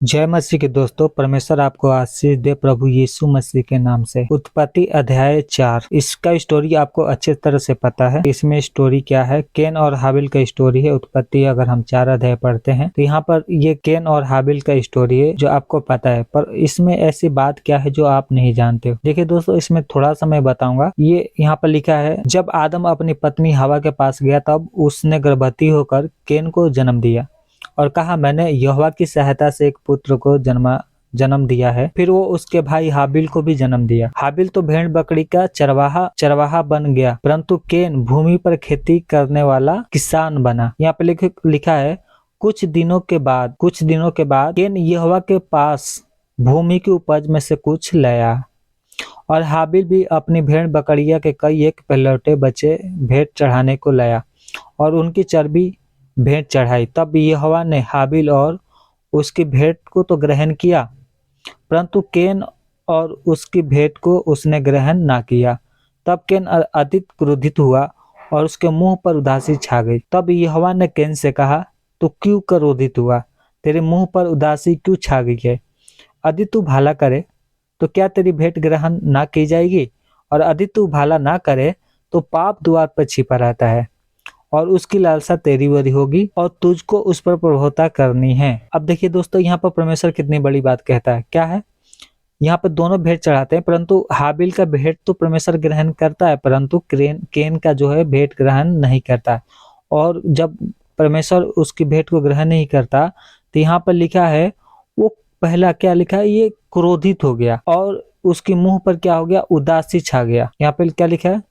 जय मसीह के दोस्तों, परमेश्वर आपको आशीष दे प्रभु यीशु मसीह के नाम से। उत्पत्ति अध्याय 4, इसका स्टोरी आपको अच्छे तरह से पता है। इसमें स्टोरी क्या है? केन और हाबिल का स्टोरी है। उत्पत्ति अगर हम 4 अध्याय पढ़ते हैं तो यहाँ पर ये केन और हाबिल का स्टोरी है जो आपको पता है, पर इसमें ऐसी बात क्या है जो आप नहीं जानते हो। देखिए दोस्तों, इसमें थोड़ा सा मैं बताऊंगा। ये यहाँ पर लिखा है, जब आदम अपनी पत्नी हवा के पास गया तब उसने गर्भवती होकर केन को जन्म दिया और कहा, मैंने यहोवा की सहायता से एक पुत्र को जन्म दिया है। फिर वो उसके भाई हाबिल को भी जन्म दिया। हाबिल तो भेड़ बकरी का चरवाहा बन गया, परंतु केन भूमि पर खेती करने वाला किसान बना। यहाँ पे लिखा है, कुछ दिनों के बाद केन यहोवा के पास भूमि की उपज में से कुछ लाया और हाबिल भी अपनी भेड़ बकरिया के कई एक पहलौठे बच्चे भेंट चढ़ाने को लाया और उनकी चर्बी भेंट चढ़ाई। तब यहोवा ने हाबिल और उसकी भेंट को तो ग्रहण किया, परंतु केन और उसकी भेंट को उसने ग्रहण ना किया। तब केन अधिक क्रोधित हुआ और उसके मुंह पर उदासी छा गई। तब यहोवा ने केन से कहा, तू क्यों क्रोधित हुआ? तेरे मुंह पर उदासी क्यों छा गई है? यदि तू भला करे तो क्या तेरी भेंट ग्रहण ना की जाएगी? और यदि तू भला ना करे तो पाप द्वार पर छिपा रहता है और उसकी लालसा तेरी ओर होगी और तुझको उस पर प्रभुता करनी है। अब देखिए दोस्तों, यहाँ पर परमेश्वर कितनी बड़ी बात कहता है। क्या है? यहाँ पर दोनों भेंट चढ़ाते हैं, परंतु हाबिल का भेंट तो परमेश्वर ग्रहण करता है, परंतु केन का जो है भेंट ग्रहण नहीं करता है। और जब परमेश्वर उसकी भेंट को ग्रहण नहीं करता तो यहाँ पर लिखा है, वो पहला क्या लिखा है, ये क्रोधित हो गया और उसके मुंह पर क्या हो गया? उदासी छा गया। यहाँ पे क्या लिखा है?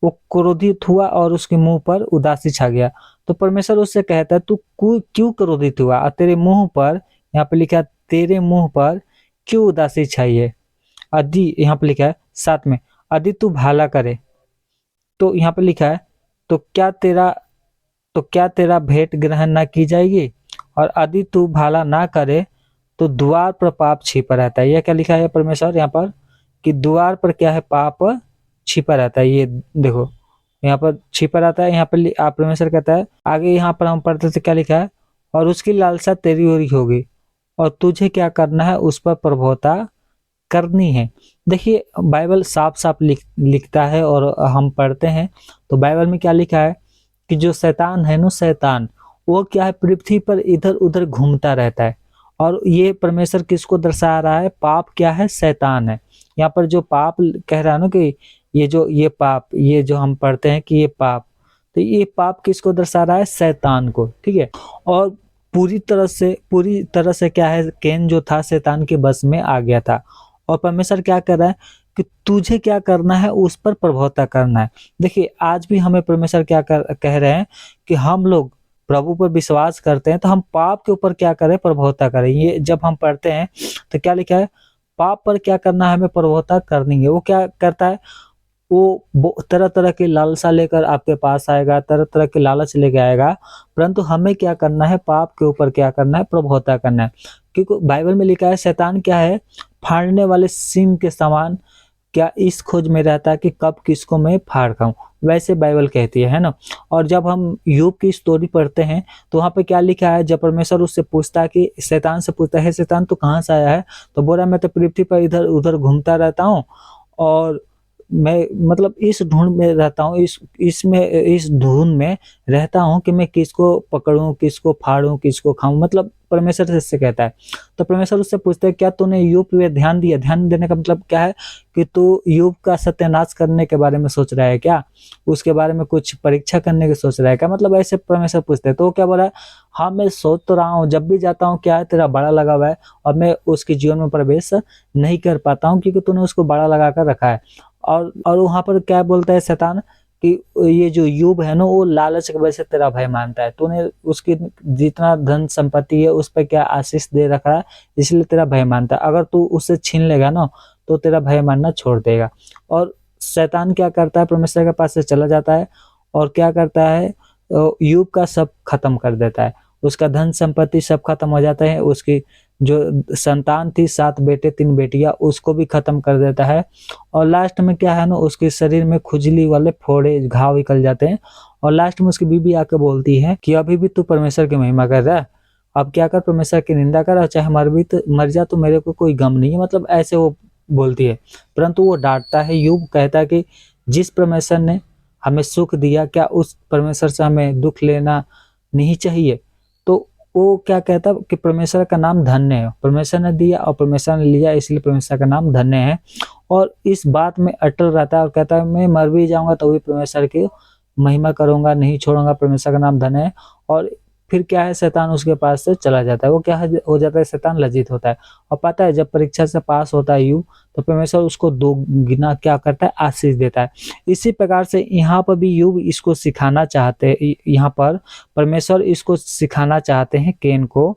वो क्रोधित हुआ और उसके मुंह पर उदासी छा गया। तो परमेश्वर उससे कहता है, तू क्यों क्रोधित हुआ और तेरे मुंह पर, यहाँ पे लिखा है, तेरे मुंह पर क्यों उदासी छाई है? यदि, यहाँ पे लिखा है 7 में, यदि तू भला करे तो यहाँ पे लिखा है, तो क्या तेरा भेंट ग्रहण ना की जाएगी? और यदि तू भला ना करे तो द्वार पर पाप छिपा रहता है। यह क्या लिखा है परमेश्वर यहाँ पर, कि द्वार पर क्या है? पाप छिपा रहता है। ये देखो, यहाँ पर छिपा रहता है। यहाँ पर आप परमेश्वर कहता है, आगे यहाँ पर हम पढ़ते थे क्या लिखा है, और उसकी लालसा तेरी ओर होगी और तुझे क्या करना है? उस पर प्रभुता करनी है। देखिए, बाइबल साफ साफ लिखता है और हम पढ़ते हैं तो बाइबल में क्या लिखा है कि जो शैतान है ना, शैतान वो क्या है? पृथ्वी पर इधर उधर घूमता रहता है। और ये परमेश्वर किसको दर्शा रहा है? पाप क्या है? शैतान है। यहाँ पर जो पाप कह रहा है ना, कि ये पाप, ये जो हम पढ़ते हैं कि ये पाप, तो ये पाप किसको दर्शा रहा है? शैतान को। ठीक है। और पूरी तरह से क्या है? केन जो था शैतान के बस में आ गया था। और परमेश्वर क्या कर रहा है कि तुझे क्या करना है? उस पर प्रभुता करना है। देखिए, आज भी हमें परमेश्वर क्या कह रहे हैं कि हम लोग प्रभु पर विश्वास करते हैं तो हम पाप के ऊपर क्या करें? प्रभुता करें। ये जब हम पढ़ते हैं तो क्या लिखा है? पाप पर क्या करना है? हमें प्रभुता करनी है। वो क्या करता है? वो तरह तरह की लालसा लेकर आपके पास आएगा, तरह तरह के लालच लेके आएगा, परंतु हमें क्या करना है? पाप के ऊपर क्या करना है? प्रभुता करना है। क्योंकि बाइबल में लिखा है, शैतान क्या है? फाड़ने वाले सिंह के समान क्या इस खोज में रहता है कि कब किसको मैं फाड़ खाऊं। वैसे बाइबल कहती है ना। और जब हम यूब की स्टोरी पढ़ते हैं तो वहां पे क्या लिखा है? जब परमेश्वर उससे पूछता है, कि शैतान से पूछता है, शैतान तू कहाँ से आया है? तो बोल रहा, मैं तो पृथ्वी पर इधर उधर घूमता रहता हूँ और मैं मतलब इस ढूंढ में रहता हूँ, इस धुन में रहता हूँ कि मैं किसको पकड़ूं, किसको फाड़ूं, किसको खाऊं। मतलब परमेश्वर से इससे कहता है। तो परमेश्वर उससे पूछता है, क्या तूने यूब पे ध्यान दिया? ध्यान देने का मतलब क्या है? कि तू यूब का सत्यानाश करने के बारे में सोच रहा है क्या? उसके बारे में कुछ परीक्षा करने की सोच रहा है क्या? मतलब ऐसे परमेश्वर पूछते हैं। तो वो क्या बोला? हाँ, मैं सोच तो रहा हूँ, जब भी जाता हूँ क्या है, तेरा बड़ा लगा हुआ है और मैं उसके जीवन में प्रवेश नहीं कर पाता हूँ क्योंकि तूने उसको बड़ा लगा कर रखा है। और वहां पर क्या बोलता है शैतान, कि ये जो यूब है ना, वो लालच की वजह से तेरा भय मानता है। तूने उसकी जितना धन संपत्ति है उस पर क्या आशीष दे रखा है, इसलिए तेरा भय मानता है। अगर तू उससे छीन लेगा ना तो तेरा भय मानना छोड़ देगा। और शैतान क्या करता है? परमेश्वर के पास से चला जाता है और क्या करता है? यूब का सब खत्म कर देता है। उसका धन संपत्ति सब खत्म हो जाता है। उसकी जो संतान थी, 7 बेटे 3 बेटियां, उसको भी खत्म कर देता है। और लास्ट में क्या है ना, उसके शरीर में खुजली वाले फोड़े घाव निकल जाते हैं। और लास्ट में उसकी बीबी आके बोलती है कि अभी भी तू परमेश्वर की महिमा कर रहा है। अब क्या कर, परमेश्वर की निंदा कर, और चाहे मर जा तो मेरे को कोई गम नहीं है, मतलब ऐसे वो बोलती है। परंतु वो डांटता है, यूब कहता है कि जिस परमेश्वर ने हमें सुख दिया, क्या उस परमेश्वर से हमें दुख लेना नहीं चाहिए? तो वो क्या कहता है कि परमेश्वर का नाम धन्य है, परमेश्वर ने दिया और परमेश्वर ने लिया, इसलिए परमेश्वर का नाम धन्य है। और इस बात में अटल रहता है और कहता है मैं मर भी जाऊंगा तो भी परमेश्वर की महिमा करूंगा, नहीं छोड़ूंगा, परमेश्वर का नाम धन्य है। और फिर क्या है, शैतान उसके पास से चला जाता है। वो क्या है, हो जाता है, शैतान लज्जित होता है। और पता है जब परीक्षा से पास होता है यूं, तो परमेश्वर उसको 2 गुना क्या करता है, आशीष देता है। इसी प्रकार से यहाँ पर भी यूब इसको सिखाना चाहते हैं, यहाँ पर परमेश्वर इसको सिखाना चाहते हैं केन को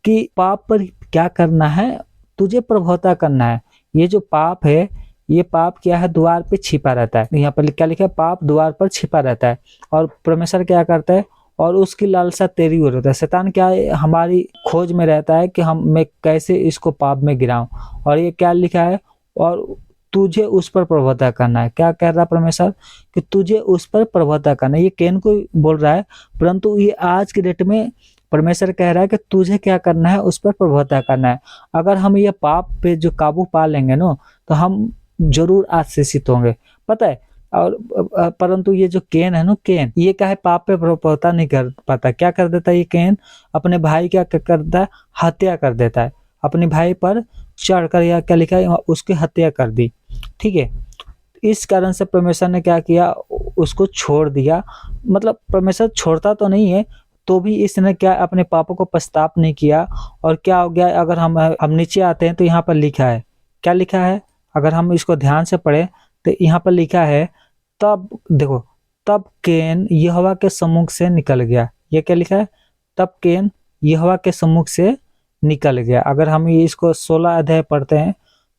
कि पाप पर क्या करना है, तुझे प्रभुता करना है। ये जो पाप है, ये पाप क्या है, द्वार पे छिपा रहता है। यहाँ पर क्या लिखा है, पाप द्वार पर छिपा रहता है और परमेश्वर क्या करता है, और उसकी लालसा तेरी ओर होता है। शैतान क्या है, हमारी खोज में रहता है कि मैं कैसे इसको पाप में गिराऊं। और ये क्या लिखा है, और तुझे उस पर प्रभुता करना है। क्या कह रहा है परमेश्वर, कि तुझे उस पर प्रभुता करना है। ये केन को बोल रहा है, परंतु ये आज के डेट में परमेश्वर कह रहा है कि तुझे क्या करना है, उस पर प्रभुता करना है। अगर हम ये पाप पे जो काबू पा लेंगे ना, तो हम जरूर आशीषित होंगे, पता है। और परंतु ये जो केन है ना, केन ये क्या है, पाप पे प्रभुता नहीं कर पाता। क्या कर देता है ये केन, अपने भाई क्या करता है, हत्या कर देता है। अपने भाई पर चढ़कर, या क्या लिखा है, उसकी हत्या कर दी, ठीक है। इस कारण से परमेश्वर ने क्या किया, उसको छोड़ दिया। मतलब परमेश्वर छोड़ता तो नहीं है, तो भी इसने क्या, अपने पापों को पछताप नहीं किया। और क्या हो गया, अगर हम नीचे आते हैं तो यहाँ पर लिखा है, क्या लिखा है, अगर हम इसको ध्यान से पढ़े तो यहाँ पर लिखा है, तब देखो, तब केन यहोवा के सम्मुख से निकल गया। ये क्या लिखा है, तब केन यहोवा के सम्मुख से निकल गया। अगर हम ये इसको 16 अध्याय पढ़ते हैं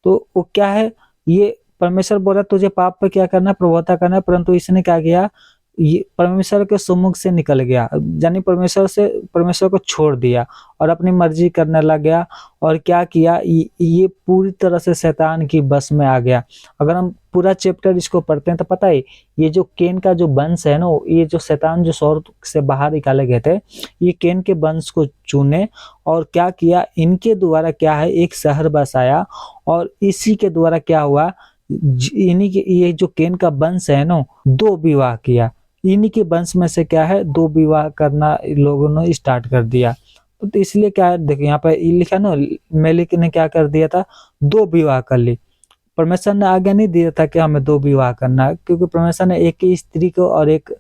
तो वो क्या है, ये परमेश्वर बोला तुझे पाप पे क्या करना है, प्रभुता करना है, परंतु इसने क्या किया, ये परमेश्वर के सम्मुख से निकल गया, यानी परमेश्वर को छोड़ दिया और अपनी मर्जी करने लग गया। और क्या किया, ये पूरी तरह से शैतान की बस में आ गया। अगर हम पूरा चैप्टर इसको पढ़ते हैं तो पता है, ये जो केन का जो वंश है ना, ये जो शैतान जो स्वर्ग से बाहर निकाले गए थे, ये केन के वंश को चुने और क्या किया, इनके द्वारा क्या है, एक शहर बसाया। और इसी के द्वारा क्या हुआ, इन्हीं के, ये जो केन का वंश है ना, 2 विवाह किया। इन्हीं के वंश में से क्या है, 2 विवाह करना लोगों ने स्टार्ट कर दिया। तो इसलिए क्या है, देखिए यहाँ पे लिखा ना, मेलिक ने क्या कर दिया था, 2 विवाह कर ली। परमेश्वर ने आज्ञा नहीं दिया था कि हमें 2 विवाह करना है, क्योंकि परमेश्वर ने एक ही स्त्री को और एक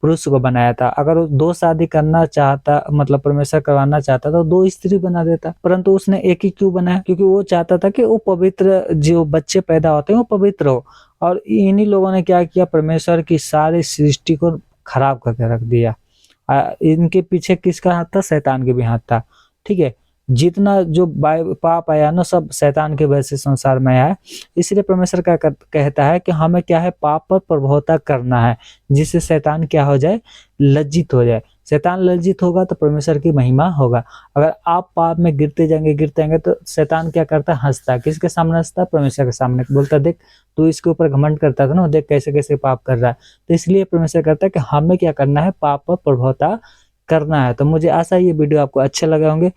पुरुष को बनाया था। अगर वो 2 शादी करना चाहता, मतलब परमेश्वर करवाना चाहता तो 2 स्त्री बना देता, परंतु उसने एक ही क्यों बनाया, क्योंकि वो चाहता था कि वो पवित्र, जो बच्चे पैदा होते हैं वो पवित्र हो। और इन्हीं लोगों ने क्या किया, परमेश्वर की सारी सृष्टि को खराब करके रख दिया। इनके पीछे किसका हाथ था, शैतान के भी हाथ था, ठीक है। जितना जो पाप आया ना, सब शैतान के वजह से संसार में आया है। इसलिए परमेश्वर क्या कहता है कि हमें क्या है, पाप पर प्रभुता करना है, जिससे शैतान क्या हो जाए, लज्जित हो जाए। शैतान लज्जित होगा तो परमेश्वर की महिमा होगा। अगर आप पाप में गिरते जाएंगे तो शैतान क्या करता है, हंसता है। किसके सामने हंसता है, परमेश्वर के सामने। बोलता देख, तू इसके ऊपर घमंड करता था ना, देख कैसे कैसे पाप कर रहा है। तो इसलिए परमेश्वर कहता है कि हमें क्या करना है, पाप पर प्रभुता करना है। तो मुझे आशा है ये वीडियो आपको अच्छे लगे होंगे।